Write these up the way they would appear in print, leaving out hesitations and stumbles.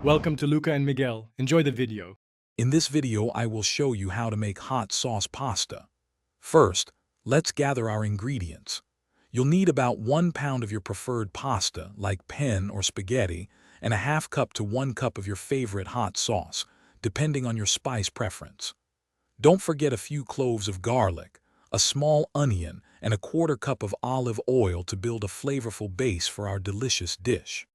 Welcome to Luca and Miguel. Enjoy the video. In this video, I will show you how to make hot sauce pasta. First, let's gather our ingredients. You'll need about 1 pound of your preferred pasta, like penne or spaghetti, and a half cup to 1 cup of your favorite hot sauce, depending on your spice preference. Don't forget a few cloves of garlic, a small onion, and a 1/4 cup of olive oil to build a flavorful base for our delicious dish.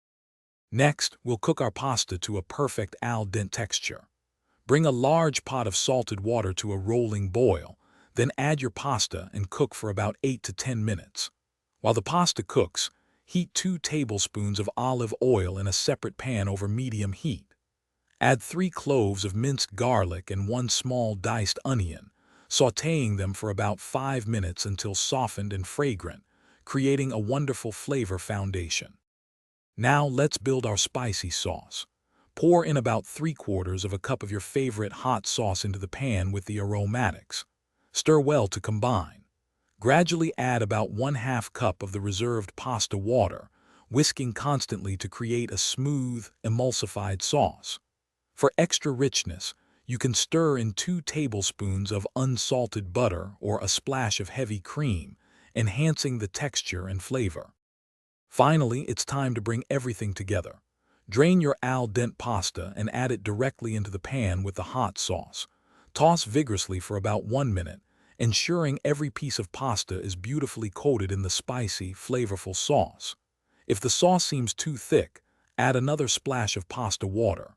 Next, we'll cook our pasta to a perfect al dente texture. Bring a large pot of salted water to a rolling boil, then add your pasta and cook for about 8 to 10 minutes. While the pasta cooks, heat 2 tablespoons of olive oil in a separate pan over medium heat. Add 3 cloves of minced garlic and 1 small diced onion, sautéing them for about 5 minutes until softened and fragrant, creating a wonderful flavor foundation. Now let's build our spicy sauce. Pour in about 3/4 of a cup of your favorite hot sauce into the pan with the aromatics. Stir well to combine. Gradually add about 1/2 cup of the reserved pasta water, whisking constantly to create a smooth, emulsified sauce. For extra richness, you can stir in 2 tablespoons of unsalted butter or a splash of heavy cream, enhancing the texture and flavor. Finally, it's time to bring everything together. Drain your al dente pasta and add it directly into the pan with the hot sauce. Toss vigorously for about 1 minute, ensuring every piece of pasta is beautifully coated in the spicy, flavorful sauce. If the sauce seems too thick, add another splash of pasta water.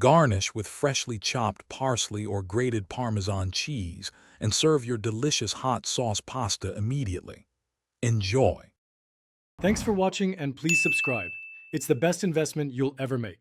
Garnish with freshly chopped parsley or grated Parmesan cheese and serve your delicious hot sauce pasta immediately. Enjoy! Thanks for watching and please subscribe. It's the best investment you'll ever make.